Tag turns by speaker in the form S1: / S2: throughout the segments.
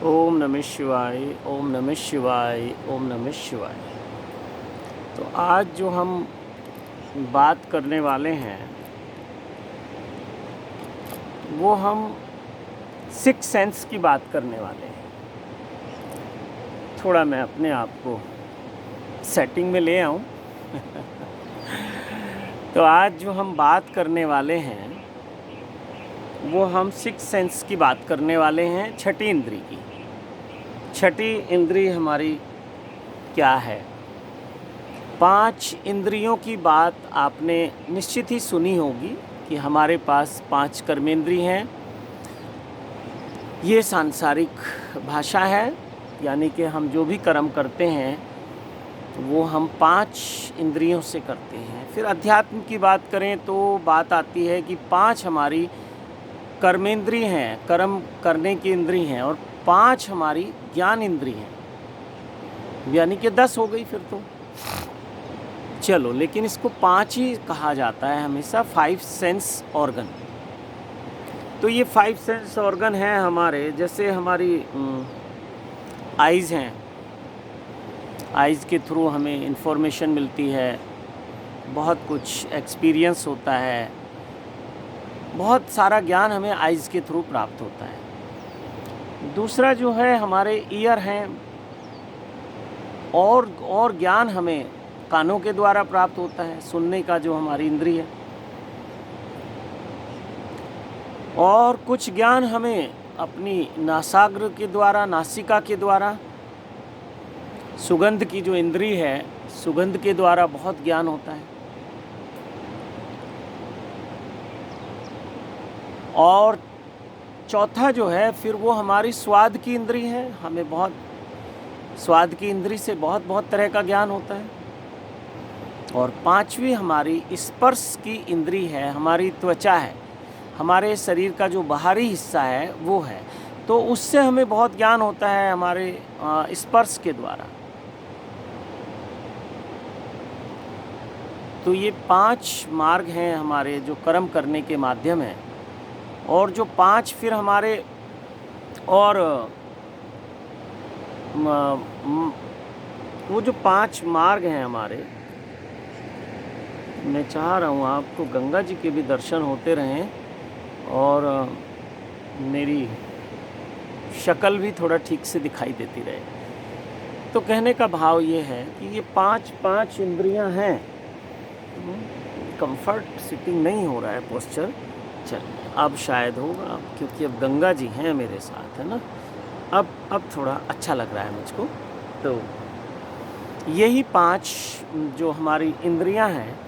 S1: ओम नमः शिवाय, ओम नमः शिवाय, ओम नमः शिवाय। तो आज जो हम बात करने वाले हैं वो हम सिक्स सेंस की बात करने वाले हैं। थोड़ा मैं अपने आप को सेटिंग में ले आऊं। तो आज जो हम बात करने वाले हैं वो हम सिक्स सेंस की बात करने वाले हैं, छठी इंद्री की। छठी इंद्री हमारी क्या है? 5 इंद्रियों की बात आपने निश्चित ही सुनी होगी कि हमारे पास 5 कर्मेंद्रिय हैं। ये सांसारिक भाषा है, यानी कि हम जो भी कर्म करते हैं वो हम 5 इंद्रियों से करते हैं। फिर अध्यात्म की बात करें तो बात आती है कि 5 हमारी कर्मेंद्रिय हैं, कर्म करने की इंद्रिय हैं, और 5 हमारी ज्ञान इंद्रिय हैं, यानी कि 10 हो गई फिर तो। चलो, लेकिन इसको 5 ही कहा जाता है हमेशा, 5 सेंस ऑर्गन। तो ये 5 सेंस ऑर्गन हैं हमारे, जैसे हमारी आइज़ हैं। आइज़ के थ्रू हमें इन्फॉर्मेशन मिलती है, बहुत कुछ एक्सपीरियंस होता है, बहुत सारा ज्ञान हमें आइज़ के थ्रू प्राप्त होता है। दूसरा जो है हमारे ईयर हैं, और ज्ञान हमें कानों के द्वारा प्राप्त होता है, सुनने का जो हमारी इंद्रिय है। और कुछ ज्ञान हमें अपनी नासाग्र के द्वारा, नासिका के द्वारा, सुगंध की जो इंद्रिय है, सुगंध के द्वारा बहुत ज्ञान होता है। और चौथा जो है फिर वो हमारी स्वाद की इंद्रिय है, हमें बहुत स्वाद की इंद्रिय से बहुत बहुत तरह का ज्ञान होता है। और 5वीं हमारी स्पर्श की इंद्रिय है, हमारी त्वचा है, हमारे शरीर का जो बाहरी हिस्सा है वो है, तो उससे हमें बहुत ज्ञान होता है हमारे स्पर्श के द्वारा। तो ये 5 मार्ग हैं हमारे जो कर्म करने के माध्यम हैं। और जो 5 फिर हमारे और वो जो 5 मार्ग हैं हमारे, मैं चाह रहा हूँ आपको गंगा जी के भी दर्शन होते रहें और मेरी शक्ल भी थोड़ा ठीक से दिखाई देती रहे। तो कहने का भाव ये है कि ये 5 इंद्रियां हैं। कंफर्ट सिटिंग नहीं हो रहा है पोस्चर, चल अब शायद होगा, क्योंकि अब गंगा जी हैं मेरे साथ, है ना। अब थोड़ा अच्छा लग रहा है मुझको। तो यही 5 जो हमारी इंद्रियां हैं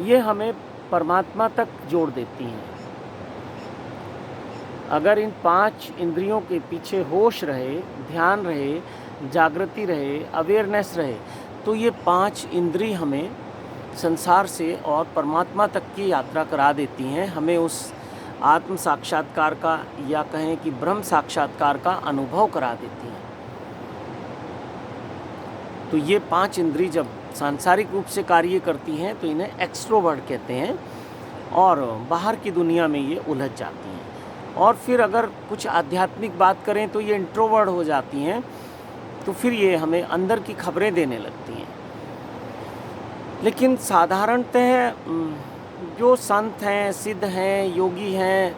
S1: ये हमें परमात्मा तक जोड़ देती हैं। अगर इन 5 इंद्रियों के पीछे होश रहे, ध्यान रहे, जागृति रहे, अवेयरनेस रहे, तो ये 5 इंद्रिय हमें संसार से और परमात्मा तक की यात्रा करा देती हैं, हमें उस आत्म साक्षात्कार का, या कहें कि ब्रह्म साक्षात्कार का अनुभव करा देती हैं। तो ये 5 इंद्रिय जब सांसारिक रूप से कार्य करती हैं तो इन्हें एक्सट्रोवर्ट कहते हैं, और बाहर की दुनिया में ये उलझ जाती हैं। और फिर अगर कुछ आध्यात्मिक बात करें तो ये इंट्रोवर्ट हो जाती हैं, तो फिर ये हमें अंदर की खबरें देने लगती हैं। लेकिन साधारणतः जो संत हैं, सिद्ध हैं, योगी हैं,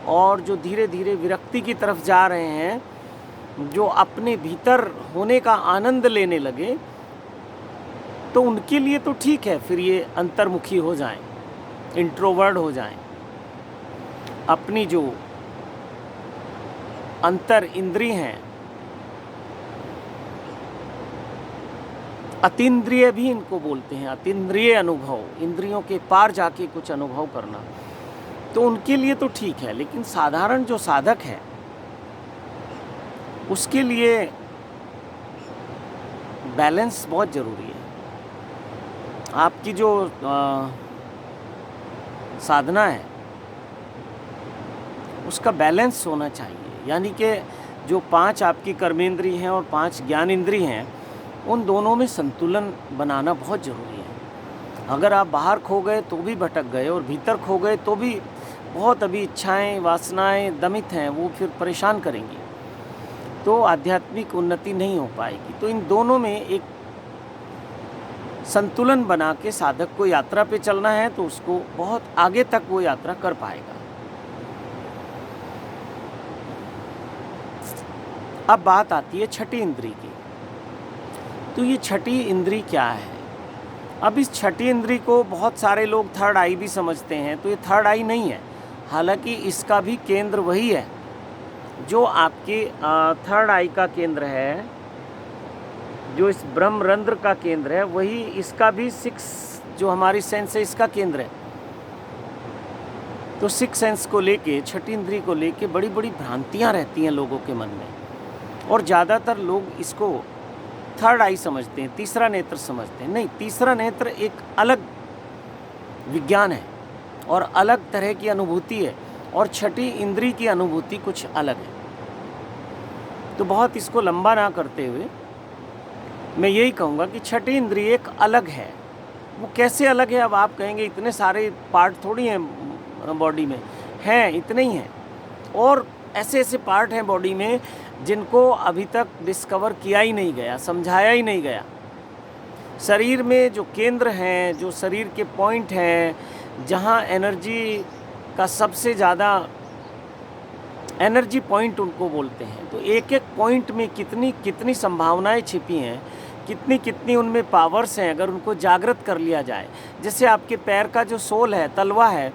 S1: और जो धीरे धीरे विरक्ति की तरफ जा रहे हैं, जो अपने भीतर होने का आनंद लेने लगे, तो उनके लिए तो ठीक है, फिर ये अंतर्मुखी हो जाएं, इंट्रोवर्ट हो जाएं। अपनी जो अंतर इंद्रिय हैं, अतीन्द्रिय भी इनको बोलते हैं, अतीन्द्रिय अनुभव, इंद्रियों के पार जाके कुछ अनुभव करना, तो उनके लिए तो ठीक है। लेकिन साधारण जो साधक है उसके लिए बैलेंस बहुत ज़रूरी है। आपकी जो साधना है उसका बैलेंस होना चाहिए, यानी कि जो 5 आपकी कर्मेंद्रिय हैं और 5 ज्ञान इंद्रिय हैं, उन दोनों में संतुलन बनाना बहुत ज़रूरी है। अगर आप बाहर खो गए तो भी भटक गए, और भीतर खो गए तो भी बहुत अभी इच्छाएं, वासनाएं दमित हैं, वो फिर परेशान करेंगी। तो आध्यात्मिक उन्नति नहीं हो पाएगी। तो इन दोनों में एक संतुलन बना के साधक को यात्रा पे चलना है, तो उसको बहुत आगे तक वो यात्रा कर पाएगा। अब बात आती है छठी इंद्री की। तो ये छठी इंद्री क्या है? अब इस छठी इंद्री को बहुत सारे लोग थर्ड आई भी समझते हैं, तो ये थर्ड आई नहीं है। हालांकि इसका भी केंद्र वही है जो आपके थर्ड आई का केंद्र है, जो इस ब्रह्मरंध्र का केंद्र है, वही इसका भी सिक्स जो हमारी सेंस है इसका केंद्र है। तो सिक्स सेंस को लेके, छठी इंद्री को लेके बड़ी बड़ी भ्रांतियाँ रहती हैं लोगों के मन में, और ज़्यादातर लोग इसको थर्ड आई समझते हैं, तीसरा नेत्र समझते हैं। नहीं, तीसरा नेत्र एक अलग विज्ञान है और अलग तरह की अनुभूति है, और छठी इंद्री की अनुभूति कुछ अलग है। तो बहुत इसको लंबा ना करते हुए मैं यही कहूँगा कि छठी इंद्री एक अलग है। वो कैसे अलग है? अब आप कहेंगे इतने सारे पार्ट थोड़ी हैं बॉडी में, हैं, इतने ही हैं, और ऐसे ऐसे पार्ट हैं बॉडी में जिनको अभी तक डिस्कवर किया ही नहीं गया, समझाया ही नहीं गया। शरीर में जो केंद्र हैं, जो शरीर के पॉइंट हैं, जहाँ एनर्जी का सबसे ज़्यादा एनर्जी पॉइंट उनको बोलते हैं, तो एक एक पॉइंट में कितनी कितनी संभावनाएं छिपी हैं, कितनी कितनी उनमें पावर्स हैं अगर उनको जागृत कर लिया जाए। जैसे आपके पैर का जो सोल है, तलवा है,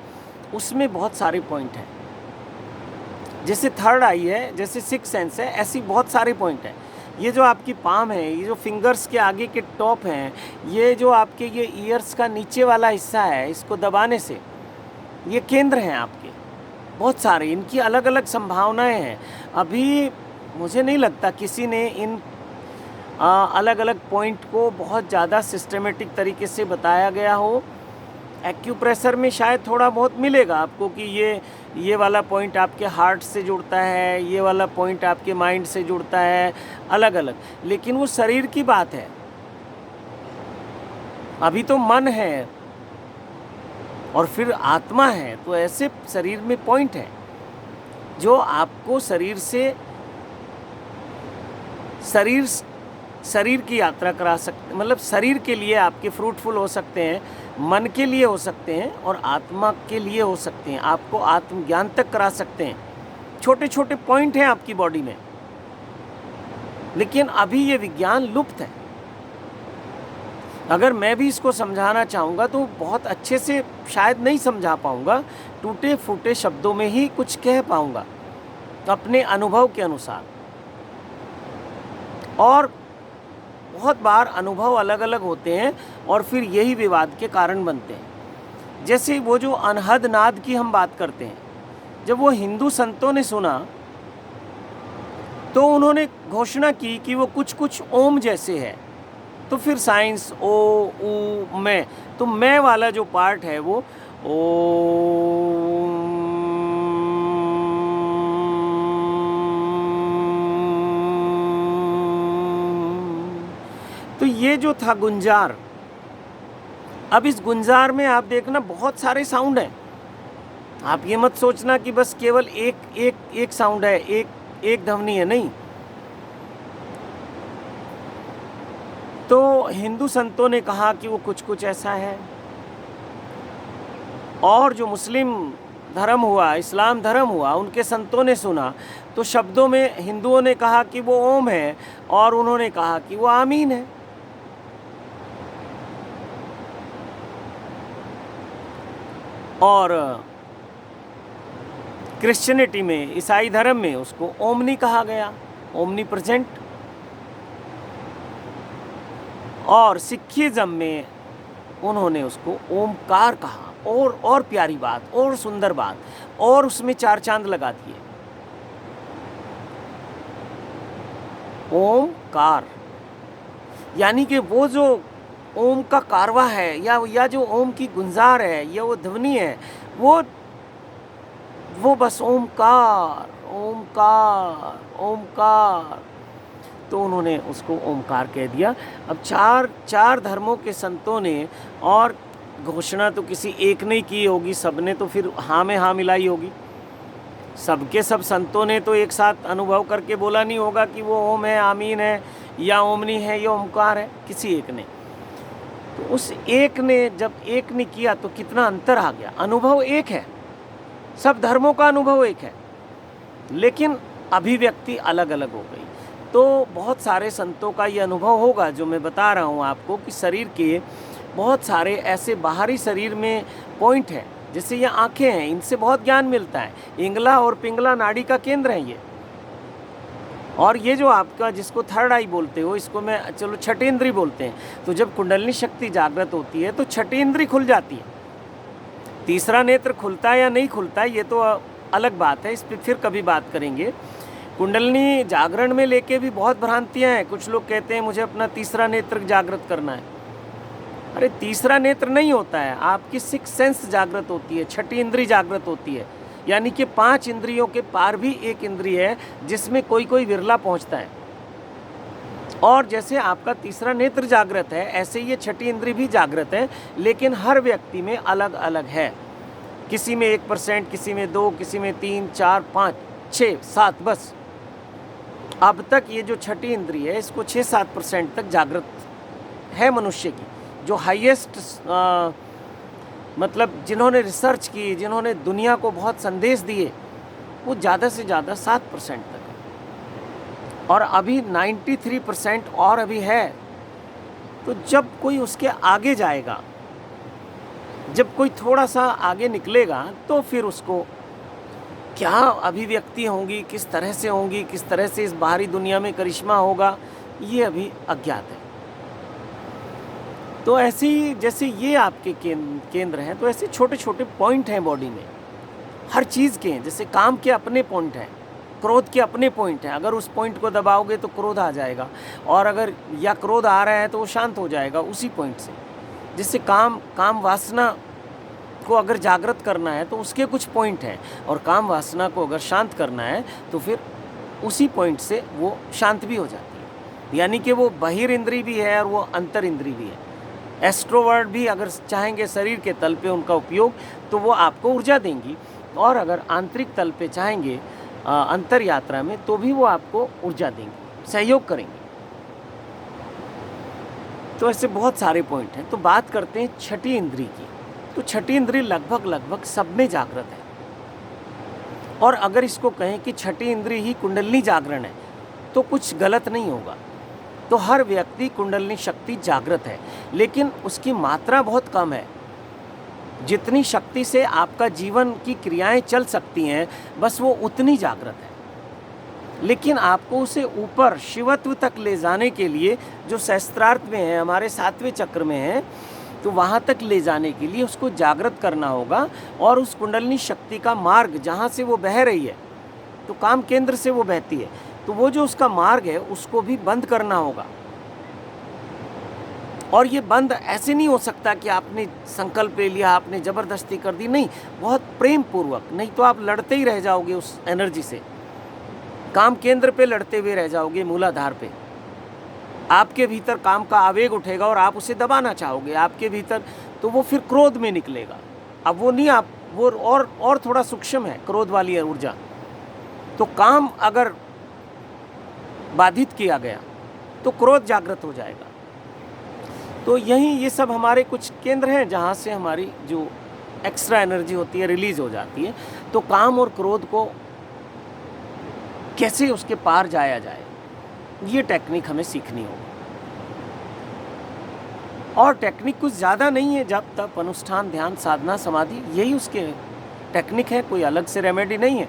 S1: उसमें बहुत सारे पॉइंट हैं। जैसे थर्ड आई है, जैसे सिक्स सेंस है, ऐसी बहुत सारे पॉइंट हैं। ये जो आपकी पाम है, ये जो फिंगर्स के आगे के टॉप हैं, ये जो आपके ये ईयर्स का नीचे वाला हिस्सा है, इसको दबाने से ये केंद्र हैं आपके बहुत सारे, इनकी अलग अलग संभावनाएं हैं। अभी मुझे नहीं लगता किसी ने इन अलग अलग पॉइंट को बहुत ज़्यादा सिस्टमेटिक तरीके से बताया गया हो। एक्यूप्रेशर में शायद थोड़ा बहुत मिलेगा आपको कि ये वाला पॉइंट आपके हार्ट से जुड़ता है, ये वाला पॉइंट आपके माइंड से जुड़ता है, अलग अलग, लेकिन वो शरीर की बात है। अभी तो मन है और फिर आत्मा है, तो ऐसे शरीर में पॉइंट है जो आपको शरीर की यात्रा करा सकते, मतलब शरीर के लिए आपके फ्रूटफुल हो सकते हैं, मन के लिए हो सकते हैं और आत्मा के लिए हो सकते हैं, आपको आत्मज्ञान तक करा सकते हैं। छोटे छोटे पॉइंट हैं आपकी बॉडी में, लेकिन अभी ये विज्ञान लुप्त है। अगर मैं भी इसको समझाना चाहूँगा तो बहुत अच्छे से शायद नहीं समझा पाऊँगा, टूटे फूटे शब्दों में ही कुछ कह पाऊँगा अपने अनुभव के अनुसार। और बहुत बार अनुभव अलग अलग होते हैं और फिर यही विवाद के कारण बनते हैं। जैसे वो जो अनहद नाद की हम बात करते हैं, जब वो हिंदू संतों ने सुना तो उन्होंने घोषणा की कि वो कुछ कुछ ओम जैसे है। तो फिर साइंस ओ ऊ मैं, तो मैं वाला जो पार्ट है वो ओ, तो ये जो था गुंजार, अब इस गुंजार में आप देखना बहुत सारे साउंड हैं। आप ये मत सोचना कि बस केवल एक साउंड है, एक ध्वनि है, नहीं। तो हिंदू संतों ने कहा कि वो कुछ कुछ ऐसा है, और जो मुस्लिम धर्म हुआ, इस्लाम धर्म हुआ, उनके संतों ने सुना तो शब्दों में हिंदुओं ने कहा कि वो ओम है और उन्होंने कहा कि वो आमीन है। और क्रिश्चियनिटी में, ईसाई धर्म में उसको ओमनी कहा गया, ओमनी प्रेजेंट। और सिखिज्म में उन्होंने उसको ओमकार कहा। और प्यारी बात, और सुंदर बात, और उसमें चार चांद लगा दिए। ओमकार यानी कि वो जो ओम का कारवा है, या जो ओम की गुंजार है, या वो ध्वनि है, वो बस ओमकार ओमकार ओमकार। तो उन्होंने उसको ओमकार कह दिया। अब चार धर्मों के संतों ने, और घोषणा तो किसी एक ने की होगी, सबने तो फिर हाँ में हाँ मिलाई होगी। सबके सब संतों ने तो एक साथ अनुभव करके बोला नहीं होगा कि वो ओम है, आमीन है, या ओमनी है, या ओमकार है, किसी एक ने। तो उस एक ने जब एक ने किया तो कितना अंतर आ गया। अनुभव एक है, सब धर्मों का अनुभव एक है, लेकिन अभिव्यक्ति अलग अलग हो गई। तो बहुत सारे संतों का ये अनुभव होगा जो मैं बता रहा हूँ आपको, कि शरीर के बहुत सारे ऐसे बाहरी शरीर में पॉइंट हैं, जैसे ये आंखें हैं, इनसे बहुत ज्ञान मिलता है। इंगला और पिंगला नाड़ी का केंद्र है ये। और ये जो आपका जिसको थर्ड आई बोलते हो, इसको मैं चलो छठी इंद्री बोलते हैं। तो जब कुंडलिनी शक्ति जागृत होती है तो छठी इंद्री खुल जाती है। तीसरा नेत्र खुलता है या नहीं खुलता है ये तो अलग बात है, इस पर फिर कभी बात करेंगे। कुंडलिनी जागरण में लेके भी बहुत भ्रांतियां हैं। कुछ लोग कहते हैं मुझे अपना तीसरा नेत्र जागृत करना है। अरे तीसरा नेत्र नहीं होता है, आपकी सिक्स सेंस जागृत होती है, छठी इंद्री जागृत होती है। यानी कि 5 इंद्रियों के पार भी एक इंद्रिय है जिसमें कोई कोई विरला पहुंचता है। और जैसे आपका तीसरा नेत्र जागृत है, ऐसे ये छठी इंद्री भी जागृत है, लेकिन हर व्यक्ति में अलग अलग है। किसी में 1%, किसी में 2, किसी में 3, 4, 5, 6, 7, बस अब तक ये जो छठी इंद्री है इसको 6-7% तक जागृत है मनुष्य की। जो हाईएस्ट मतलब जिन्होंने रिसर्च की, जिन्होंने दुनिया को बहुत संदेश दिए, वो ज़्यादा से ज़्यादा 7% तक है। और अभी 93% और अभी है। तो जब कोई उसके आगे जाएगा, जब कोई थोड़ा सा आगे निकलेगा, तो फिर उसको क्या अभिव्यक्ति होंगी, किस तरह से होंगी, किस तरह से इस बाहरी दुनिया में करिश्मा होगा, ये अभी अज्ञात है। तो ऐसे ही जैसे ये आपके केंद्र हैं, तो ऐसे छोटे छोटे पॉइंट हैं बॉडी में, हर चीज़ के हैं। जैसे काम के अपने पॉइंट हैं, क्रोध के अपने पॉइंट हैं। अगर उस पॉइंट को दबाओगे तो क्रोध आ जाएगा, और अगर या क्रोध आ रहा है तो वो शांत हो जाएगा उसी पॉइंट से। जिससे काम वासना को अगर जागृत करना है तो उसके कुछ पॉइंट हैं, और काम वासना को अगर शांत करना है तो फिर उसी पॉइंट से वो शांत भी हो जाती है। यानी कि वो बहिर इंद्री भी है और वो अंतर इंद्री भी है। एस्ट्रोवर्ड भी अगर चाहेंगे शरीर के तल पे उनका उपयोग तो वो आपको ऊर्जा देंगी, और अगर आंतरिक तल पे चाहेंगे अंतर यात्रा में तो भी वो आपको ऊर्जा देंगे, सहयोग करेंगे। तो ऐसे बहुत सारे पॉइंट हैं। तो बात करते हैं छठी इंद्री की। तो छठी इंद्री लगभग सब में जागृत है। और अगर इसको कहें कि छठी इंद्री ही कुंडलिनी जागरण है तो कुछ गलत नहीं होगा। तो हर व्यक्ति कुंडलिनी शक्ति जागृत है, लेकिन उसकी मात्रा बहुत कम है। जितनी शक्ति से आपका जीवन की क्रियाएं चल सकती हैं, बस वो उतनी जागृत है। लेकिन आपको उसे ऊपर शिवत्व तक ले जाने के लिए, जो सहस्त्रार्थ में है, हमारे 7वें चक्र में है, तो वहाँ तक ले जाने के लिए उसको जागृत करना होगा। और उस कुंडलिनी शक्ति का मार्ग जहाँ से वो बह रही है, तो काम केंद्र से वो बहती है, तो वो जो उसका मार्ग है उसको भी बंद करना होगा। और ये बंद ऐसे नहीं हो सकता कि आपने संकल्प ले लिया, आपने ज़बरदस्ती कर दी, नहीं, बहुत प्रेम पूर्वक। नहीं तो आप लड़ते ही रह जाओगे उस एनर्जी से, काम केंद्र पे लड़ते हुए रह जाओगे, मूलाधार पे। आपके भीतर काम का आवेग उठेगा और आप उसे दबाना चाहोगे आपके भीतर, तो वो फिर क्रोध में निकलेगा। अब वो नहीं, आप वो और थोड़ा सूक्ष्म है क्रोध वाली ऊर्जा। तो काम अगर बाधित किया गया तो क्रोध जागृत हो जाएगा। तो यही ये सब हमारे कुछ केंद्र हैं जहाँ से हमारी जो एक्स्ट्रा एनर्जी होती है रिलीज हो जाती है। तो काम और क्रोध को कैसे उसके पार जाया जाए, ये टेक्निक हमें सीखनी होगी। और टेक्निक कुछ ज़्यादा नहीं है, जब तक अनुष्ठान, ध्यान, साधना, समाधि, यही उसके टेक्निक है, कोई अलग से रेमेडी नहीं है।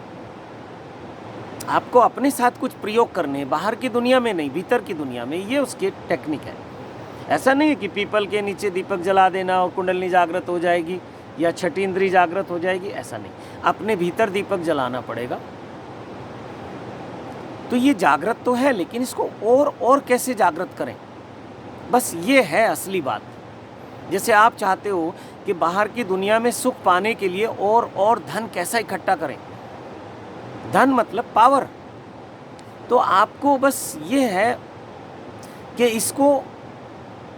S1: आपको अपने साथ कुछ प्रयोग करने, बाहर की दुनिया में नहीं, भीतर की दुनिया में, ये उसकी टेक्निक है। ऐसा नहीं है कि पीपल के नीचे दीपक जला देना और कुंडलिनी जागृत हो जाएगी या छठी इंद्री जागृत हो जाएगी, ऐसा नहीं। अपने भीतर दीपक जलाना पड़ेगा। तो ये जागृत तो है, लेकिन इसको और कैसे जागृत करें, बस ये है असली बात। जैसे आप चाहते हो कि बाहर की दुनिया में सुख पाने के लिए और धन कैसा इकट्ठा करें, धन मतलब पावर। तो आपको बस ये है कि इसको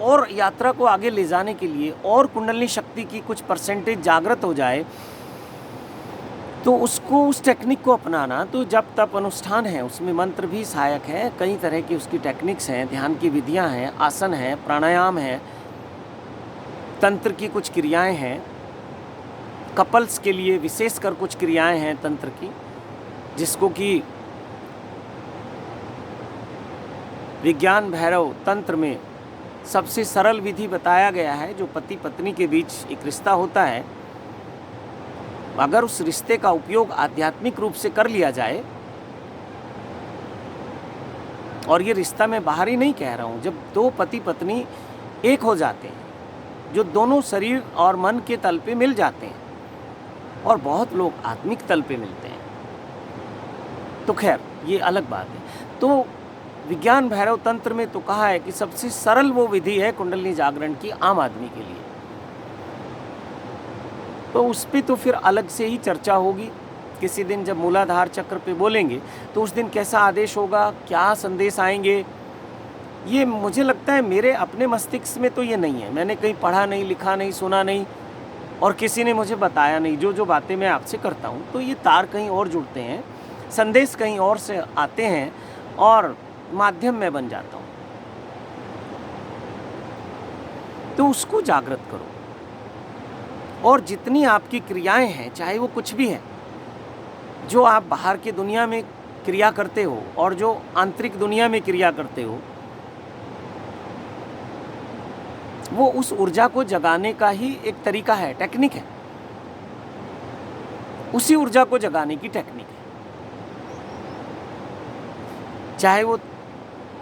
S1: और यात्रा को आगे ले जाने के लिए और कुंडलिनी शक्ति की कुछ परसेंटेज जागृत हो जाए, तो उसको, उस टेक्निक को अपनाना, तो जप तप अनुष्ठान है, उसमें मंत्र भी सहायक है, कई तरह की उसकी टेक्निक्स हैं, ध्यान की विधियां हैं, आसन है, प्राणायाम है, तंत्र की कुछ क्रियाएं हैं, कपल्स के लिए विशेषकर कुछ क्रियाएं हैं तंत्र की, जिसको कि विज्ञान भैरव तंत्र में सबसे सरल विधि बताया गया है। जो पति पत्नी के बीच एक रिश्ता होता है, अगर उस रिश्ते का उपयोग आध्यात्मिक रूप से कर लिया जाए, और ये रिश्ता मैं बाहर ही नहीं कह रहा हूँ, जब दो पति पत्नी एक हो जाते हैं, जो दोनों शरीर और मन के तल पे मिल जाते हैं, और बहुत लोग आत्मिक तल पे मिलते हैं, तो खैर ये अलग बात है। तो विज्ञान भैरव तंत्र में तो कहा है कि सबसे सरल वो विधि है कुंडलिनी जागरण की आम आदमी के लिए। तो उस पर तो फिर अलग से ही चर्चा होगी किसी दिन, जब मूलाधार चक्र पे बोलेंगे तो उस दिन कैसा आदेश होगा, क्या संदेश आएंगे, ये मुझे लगता है मेरे अपने मस्तिष्क में तो ये नहीं है। मैंने कहीं पढ़ा नहीं, लिखा नहीं, सुना नहीं, और किसी ने मुझे बताया नहीं। जो बातें मैं आपसे करता हूँ, तो ये तार कहीं और जुड़ते हैं, संदेश कहीं और से आते हैं, और माध्यम में बन जाता हूँ। तो उसको जागृत करो, और जितनी आपकी क्रियाएं हैं, चाहे वो कुछ भी है, जो आप बाहर की दुनिया में क्रिया करते हो और जो आंतरिक दुनिया में क्रिया करते हो, वो उस ऊर्जा को जगाने का ही एक तरीका है, टेक्निक है। उसी ऊर्जा को जगाने की टेक्निक है, चाहे वो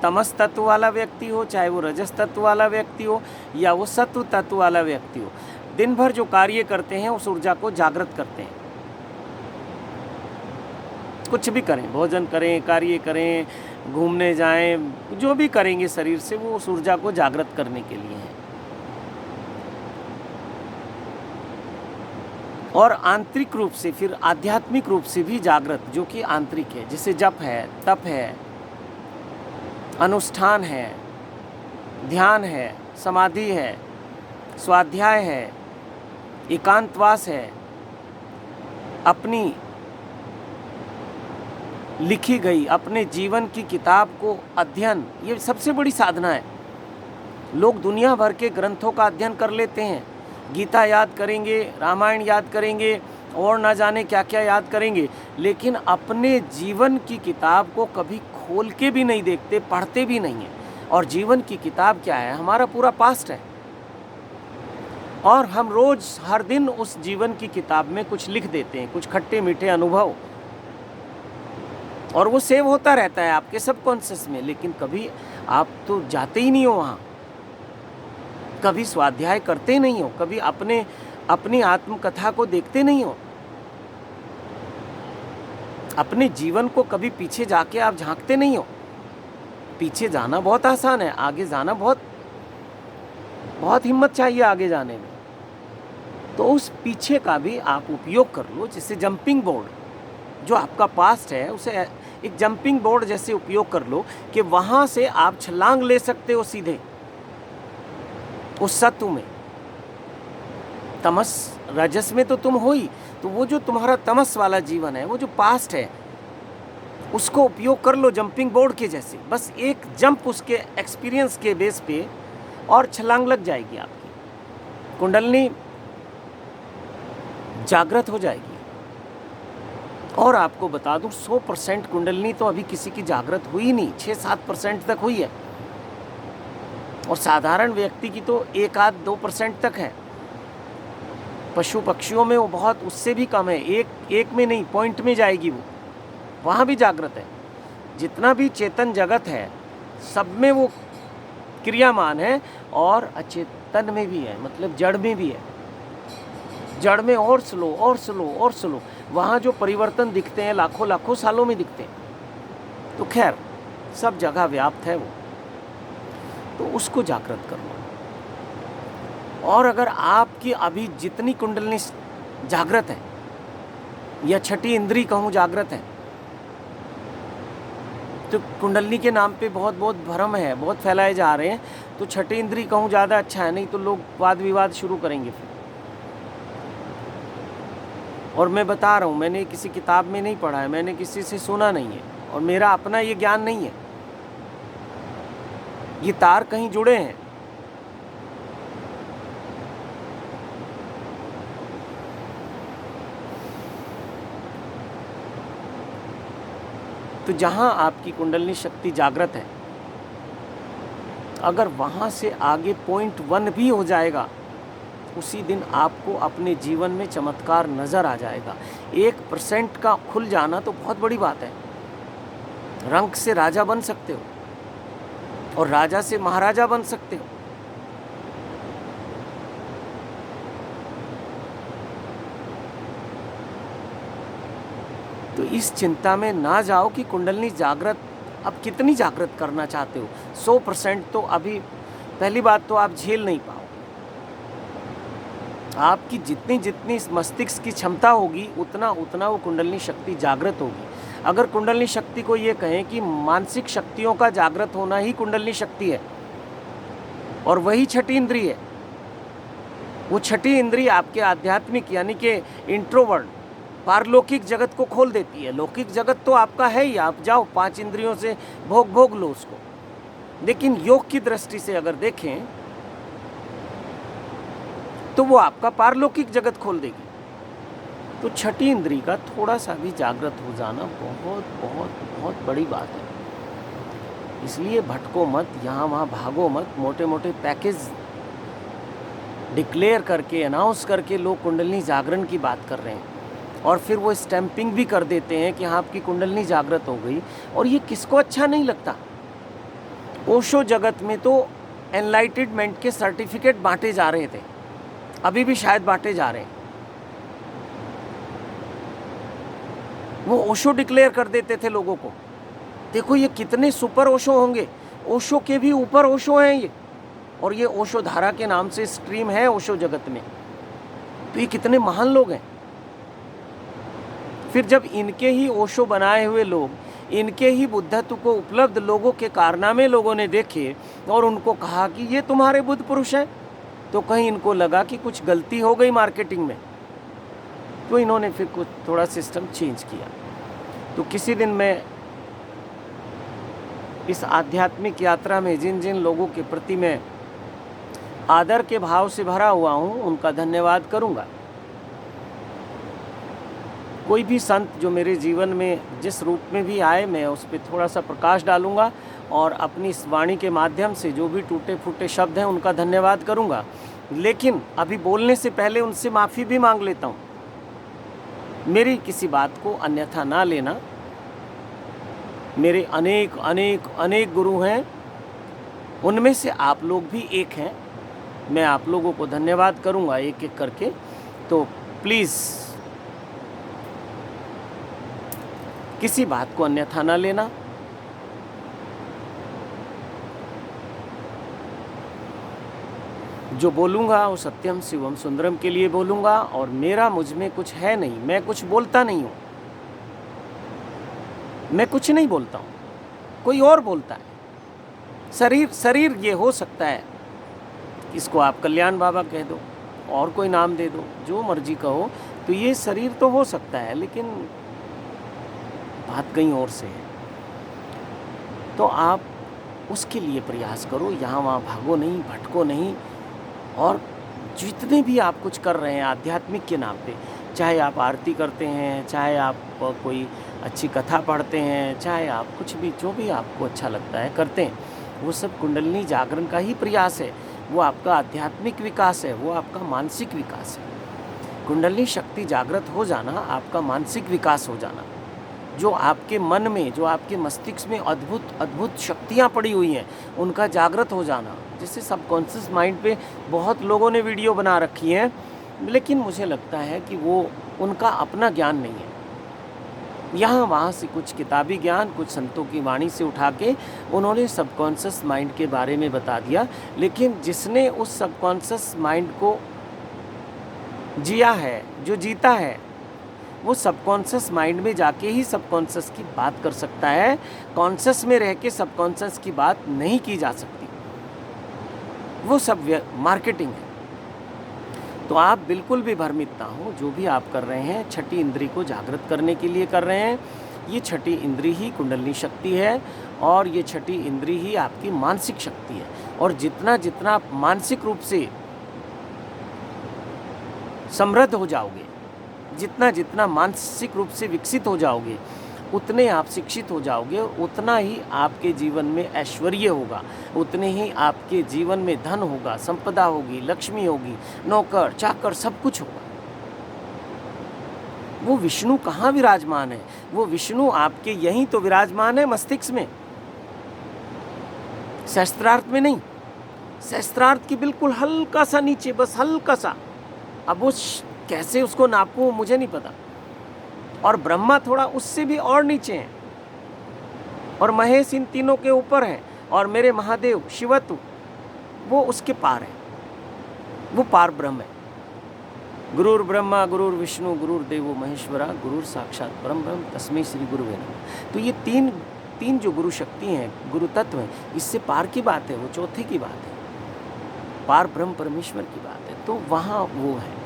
S1: तमस तत्व वाला व्यक्ति हो, चाहे वो रजस तत्व वाला व्यक्ति हो, या वो सत्व तत्व वाला व्यक्ति हो। दिन भर जो कार्य करते हैं, उस ऊर्जा को जागृत करते हैं। कुछ भी करें, भोजन करें, कार्य करें, घूमने जाएं, जो भी करेंगे शरीर से, वो उस ऊर्जा को जागृत करने के लिए है। और आंतरिक रूप से, फिर आध्यात्मिक रूप से भी जागृत, जो कि आंतरिक है, जैसे जप है, तप है, अनुष्ठान है, ध्यान है, समाधि है, स्वाध्याय है, एकांतवास है, अपनी लिखी गई अपने जीवन की किताब को अध्ययन, ये सबसे बड़ी साधना है। लोग दुनिया भर के ग्रंथों का अध्ययन कर लेते हैं, गीता याद करेंगे, रामायण याद करेंगे, और ना जाने क्या क्या याद करेंगे, लेकिन अपने जीवन की किताब को कभी खोल के भी नहीं देखते, पढ़ते भी नहीं है। और जीवन की किताब क्या है? हमारा पूरा पास्ट है, और हम रोज हर दिन उस जीवन की किताब में कुछ लिख देते हैं, कुछ खट्टे मीठे अनुभव, और वो सेव होता रहता है आपके सबकॉन्शियस में। लेकिन कभी आप तो जाते ही नहीं हो वहाँ, कभी स्वाध्याय करते नहीं हो, कभी अपनी आत्मकथा को देखते नहीं हो, अपने जीवन को कभी पीछे जाके आप झांकते नहीं हो। पीछे जाना बहुत आसान है, आगे जाना बहुत बहुत हिम्मत चाहिए आगे जाने में। तो उस पीछे का भी आप उपयोग कर लो, जैसे जंपिंग बोर्ड, जो आपका पास्ट है उसे एक जंपिंग बोर्ड जैसे उपयोग कर लो, कि वहाँ से आप छलांग ले सकते हो सीधे उस सत्व में। तमस रजस में तो तुम हो ही, तो वो जो तुम्हारा तमस वाला जीवन है, वो जो पास्ट है, उसको उपयोग कर लो जंपिंग बोर्ड के जैसे। बस एक जंप उसके एक्सपीरियंस के बेस पे, और छलांग लग जाएगी आपकी, कुंडलिनी जागृत हो जाएगी। और आपको बता दूं, 100% कुंडलिनी तो अभी किसी की जागृत हुई नहीं, 6-7% तक हुई है, और साधारण व्यक्ति की तो 1-2% तक है। पशु पक्षियों में वो बहुत, उससे भी कम है, एक में नहीं, पॉइंट में जाएगी वो, वहाँ भी जागृत है। जितना भी चेतन जगत है, सब में वो क्रियामान है, और अचेतन में भी है, मतलब जड़ में भी है। जड़ में और स्लो और स्लो और स्लो, वहाँ जो परिवर्तन दिखते हैं लाखों लाखों सालों में दिखते हैं। तो खैर सब जगह व्याप्त है वो, तो उसको जागृत कर लो। और अगर आपकी अभी जितनी कुंडलिनी जागृत है, या छठी इंद्री कहूँ जागृत है, तो कुंडलिनी के नाम पे बहुत बहुत भ्रम है, बहुत फैलाए जा रहे हैं। तो छठी इंद्री कहूँ ज़्यादा अच्छा है, नहीं तो लोग वाद विवाद शुरू करेंगे फिर। और मैं बता रहा हूँ, मैंने किसी किताब में नहीं पढ़ा है, मैंने किसी से सुना नहीं है, और मेरा अपना ये ज्ञान नहीं है। ये तार कहीं जुड़े हैं। तो जहाँ आपकी कुंडलिनी शक्ति जागृत है, अगर वहाँ से आगे पॉइंट 1 भी हो जाएगा, उसी दिन आपको अपने जीवन में चमत्कार नज़र आ जाएगा। 1% का खुल जाना तो बहुत बड़ी बात है। रंक से राजा बन सकते हो और राजा से महाराजा बन सकते हो। तो इस चिंता में ना जाओ कि कुंडलिनी जागृत, अब कितनी जागृत करना चाहते हो। 100% तो अभी, पहली बात तो आप झेल नहीं पाओ। आपकी जितनी जितनी इस मस्तिष्क की क्षमता होगी, उतना उतना वो कुंडलिनी शक्ति जागृत होगी। अगर कुंडलिनी शक्ति को ये कहें कि मानसिक शक्तियों का जागृत होना ही कुंडलिनी शक्ति है, और वही छठी इंद्रिय है। वो छठी इंद्रिय आपके आध्यात्मिक यानी कि इंट्रोवर्ट पारलौकिक जगत को खोल देती है। लौकिक जगत तो आपका है ही, आप जाओ 5 इंद्रियों से भोग लो उसको। लेकिन योग की दृष्टि से अगर देखें तो वो आपका पारलौकिक जगत खोल देगी। तो छठी इंद्रिय का थोड़ा सा भी जागृत हो जाना बहुत बहुत बहुत बड़ी बात है। इसलिए भटको मत, यहाँ वहाँ भागो मत। मोटे मोटे पैकेज डिक्लेयर करके, अनाउंस करके लोग कुंडलिनी जागरण की बात कर रहे हैं, और फिर वो स्टैंपिंग भी कर देते हैं कि हाँ आपकी कुंडलिनी जागृत हो गई। और ये किसको अच्छा नहीं लगता। ओशो जगत में तो एनलाइटेडमेंट के सर्टिफिकेट बांटे जा रहे थे, अभी भी शायद बांटे जा रहे हैं। वो ओशो डिक्लेयर कर देते थे लोगों को, देखो ये कितने सुपर ओशो होंगे, ओशो के भी ऊपर ओशो हैं ये, और ये ओशो धारा के नाम से स्ट्रीम है ओशो जगत में। तो ये कितने महान लोग हैं। फिर जब इनके ही ओशो बनाए हुए लोग, इनके ही बुद्धत्व को उपलब्ध लोगों के कारनामे लोगों ने देखे और उनको कहा कि ये तुम्हारे बुद्ध पुरुष हैं, तो कहीं इनको लगा कि कुछ गलती हो गई मार्केटिंग में। तो इन्होंने फिर कुछ थोड़ा सिस्टम चेंज किया। तो किसी दिन मैं इस आध्यात्मिक यात्रा में जिन जिन लोगों के प्रति मैं आदर के भाव से भरा हुआ हूँ, उनका धन्यवाद करूँगा। कोई भी संत जो मेरे जीवन में जिस रूप में भी आए, मैं उस पर थोड़ा सा प्रकाश डालूँगा, और अपनी इस वाणी के माध्यम से जो भी टूटे फूटे शब्द हैं उनका धन्यवाद करूँगा। लेकिन अभी बोलने से पहले उनसे माफ़ी भी मांग लेता हूँ। मेरी किसी बात को अन्यथा ना लेना। मेरे अनेक अनेक अनेक गुरु हैं, उनमें से आप लोग भी एक हैं। मैं आप लोगों को धन्यवाद करूँगा एक एक करके। तो प्लीज़ किसी बात को अन्यथा ना लेना। जो बोलूँगा वो सत्यम शिवम सुंदरम के लिए बोलूँगा, और मेरा मुझ में कुछ है नहीं, मैं कुछ बोलता नहीं हूँ, मैं कुछ नहीं बोलता हूँ, कोई और बोलता है। शरीर ये हो सकता है, इसको आप कल्याण बाबा कह दो, और कोई नाम दे दो, जो मर्जी कहो, तो ये शरीर तो हो सकता है, लेकिन बात कहीं और से है। तो आप उसके लिए प्रयास करो, यहाँ वहाँ भागो नहीं, भटको नहीं। और जितने भी आप कुछ कर रहे हैं आध्यात्मिक के नाम पे, चाहे आप आरती करते हैं, चाहे आप कोई अच्छी कथा पढ़ते हैं, चाहे आप कुछ भी, जो भी आपको अच्छा लगता है करते हैं, वो सब कुंडलिनी जागरण का ही प्रयास है। वो आपका आध्यात्मिक विकास है, वो आपका मानसिक विकास है। कुंडलिनी शक्ति जागृत हो जाना, आपका मानसिक विकास हो जाना, जो आपके मन में, जो आपके मस्तिष्क में अद्भुत अद्भुत शक्तियाँ पड़ी हुई हैं, उनका जागृत हो जाना। जैसे सबकॉन्शियस माइंड पे बहुत लोगों ने वीडियो बना रखी हैं, लेकिन मुझे लगता है कि वो उनका अपना ज्ञान नहीं है। यहाँ वहाँ से कुछ किताबी ज्ञान, कुछ संतों की वाणी से उठा के उन्होंने सबकॉन्शियस माइंड के बारे में बता दिया। लेकिन जिसने उस सबकॉन्शियस माइंड को जिया है, जो जीता है, वो सबकॉन्शियस माइंड में जाके ही सबकॉन्शियस की बात कर सकता है। कॉन्शियस में रह के सबकॉन्शियस की बात नहीं की जा सकती, वो सब मार्केटिंग है। तो आप बिल्कुल भी भ्रमित ना हो, जो भी आप कर रहे हैं छठी इंद्री को जागृत करने के लिए कर रहे हैं। ये छठी इंद्री ही कुंडलिनी शक्ति है और ये छठी इंद्री ही आपकी मानसिक शक्ति है। और जितना जितना आप मानसिक रूप से समृद्ध हो जाओगे, जितना जितना मानसिक रूप से विकसित हो जाओगे, उतने आप शिक्षित हो जाओगे और उतना ही आपके जीवन में ऐश्वर्य होगा, उतने ही आपके जीवन में धन होगा, संपदा होगी, लक्ष्मी होगी, नौकर चाकर सब कुछ होगा। वो विष्णु कहाँ विराजमान है? वो विष्णु आपके यहीं तो विराजमान है, मस्तिष्क में, सहस्त्रार्थ में नहीं। सहस्त्रार्थ की बिल्कुल हल्का सा नीचे, बस हल्का सा। अब वो कैसे उसको नापूं मुझे नहीं पता। और ब्रह्मा थोड़ा उससे भी और नीचे हैं, और महेश इन तीनों के ऊपर हैं, और मेरे महादेव शिवतु वो उसके पार है, वो पार ब्रह्म है। गुरुर ब्रह्मा गुरुर विष्णु गुरुर्देवो महेश्वरा गुरुर साक्षात परम ब्रह्म तस्मै श्री गुरुवे नमः। तो ये तीन जो गुरु शक्ति हैं, गुरु तत्व हैं, इससे पार की बात है, वो चौथे की बात है, पार ब्रह्म परमेश्वर की बात है। तो वहाँ वो है।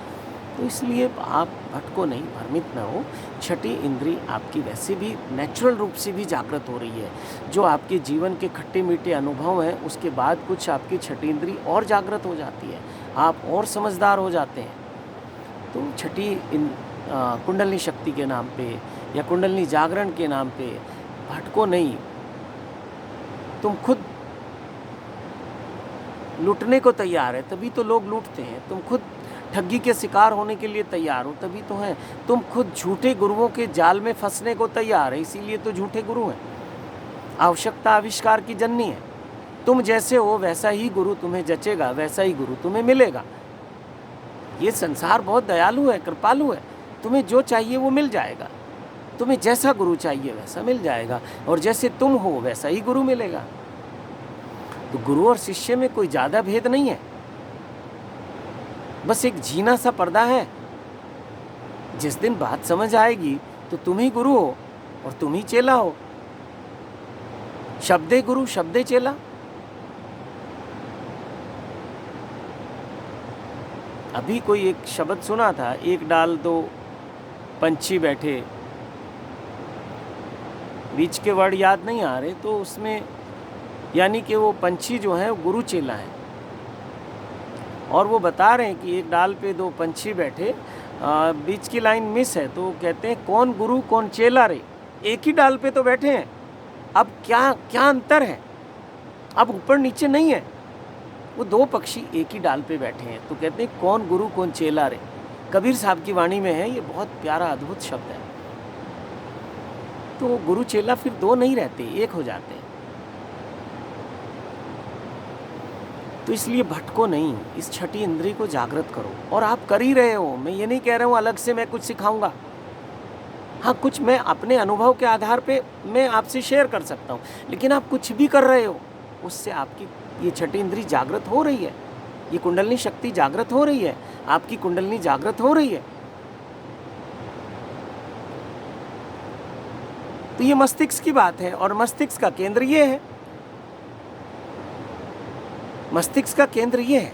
S1: तो इसलिए आप भटको नहीं, भ्रमित ना हो। छठी इंद्री आपकी वैसे भी नेचुरल रूप से भी जागृत हो रही है। जो आपके जीवन के खट्टे मीठे अनुभव हैं, उसके बाद कुछ आपकी छठी इंद्री और जागृत हो जाती है, आप और समझदार हो जाते हैं। तो छठी कुंडलिनी शक्ति के नाम पे या कुंडलिनी जागरण के नाम पे भटको नहीं। तुम खुद लूटने को तैयार है, तभी तो लोग लूटते हैं। तुम खुद ठगी के शिकार होने के लिए तैयार हो, तभी तो हैं। तुम खुद झूठे गुरुओं के जाल में फंसने को तैयार है, इसीलिए तो झूठे गुरु हैं। आवश्यकता आविष्कार की जननी है। तुम जैसे हो वैसा ही गुरु तुम्हें जचेगा, वैसा ही गुरु तुम्हें मिलेगा। ये संसार बहुत दयालु है, कृपालु है। तुम्हें जो चाहिए वो मिल जाएगा। तुम्हें जैसा गुरु चाहिए वैसा मिल जाएगा, और जैसे तुम हो वैसा ही गुरु मिलेगा। तो गुरु और शिष्य में कोई ज़्यादा भेद नहीं है, बस एक जीना सा पर्दा है। जिस दिन बात समझ आएगी तो तुम ही गुरु हो और तुम ही चेला हो। शब्दे गुरु शब्दे चेला। अभी कोई एक शब्द सुना था, एक डाल दो पंछी बैठे, बीच के वर्ड याद नहीं आ रहे, तो उसमें यानी कि वो पंछी जो है वो गुरु चेला है। और वो बता रहे हैं कि एक डाल पे दो पंछी बैठे, बीच की लाइन मिस है, तो कहते हैं कौन गुरु कौन चेला रे, एक ही डाल पे तो बैठे हैं, अब क्या क्या अंतर है, अब ऊपर नीचे नहीं है। वो दो पक्षी एक ही डाल पे बैठे हैं, तो कहते हैं कौन गुरु कौन चेला रे। कबीर साहब की वाणी में है, ये बहुत प्यारा अद्भुत शब्द है। तो गुरु चेला फिर दो नहीं रहते, एक हो जाते हैं। तो इसलिए भटको नहीं, इस छठी इंद्री को जागृत करो, और आप कर ही रहे हो। मैं ये नहीं कह रहा हूँ अलग से मैं कुछ सिखाऊंगा। हाँ, कुछ मैं अपने अनुभव के आधार पे मैं आपसे शेयर कर सकता हूँ, लेकिन आप कुछ भी कर रहे हो उससे आपकी ये छठी इंद्री जागृत हो रही है, ये कुंडलिनी शक्ति जागृत हो रही है, आपकी कुंडलिनी जागृत हो रही है। तो ये मस्तिष्क की बात है, और मस्तिष्क का केंद्र ये है, मस्तिष्क का केंद्र ये है।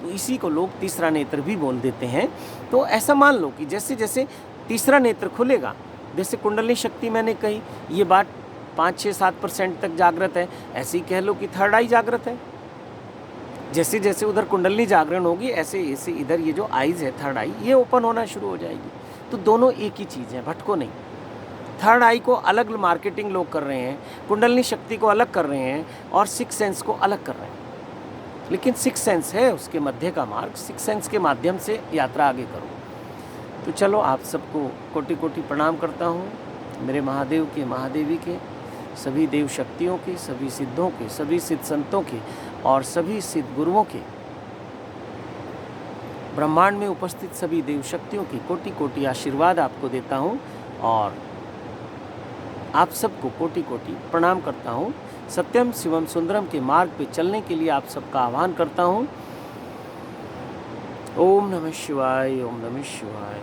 S1: तो इसी को लोग तीसरा नेत्र भी बोल देते हैं। तो ऐसा मान लो कि जैसे जैसे तीसरा नेत्र खुलेगा, जैसे कुंडलिनी शक्ति मैंने कही ये बात 5-6-7% तक जागृत है, ऐसे ही कह लो कि थर्ड आई जागृत है। जैसे जैसे उधर कुंडलिनी जागरण होगी, ऐसे ऐसे इधर ये जो आईज है थर्ड आई, ये ओपन होना शुरू हो जाएगी। तो दोनों एक ही चीज़ है, भटको नहीं। थर्ड आई को अलग मार्केटिंग लोग कर रहे हैं, कुंडलिनी शक्ति को अलग कर रहे हैं, और सिक्स सेंस को अलग कर रहे हैं। लेकिन सिक्स सेंस है उसके मध्य का मार्ग, सिक्स सेंस के माध्यम से यात्रा आगे करो। तो चलो, आप सबको कोटि कोटि प्रणाम करता हूँ, मेरे महादेव के, महादेवी के, सभी देव शक्तियों के, सभी सिद्धों के, सभी सिद्ध संतों के, और सभी सिद्ध गुरुओं के, ब्रह्मांड में उपस्थित सभी देव शक्तियों की कोटि कोटि आशीर्वाद आपको देता हूँ, और आप सबको कोटि कोटि प्रणाम करता हूँ। सत्यम शिवम सुंदरम के मार्ग पे चलने के लिए आप सबका आह्वान करता हूँ। ओम नमः शिवाय, ओम नमः शिवाय।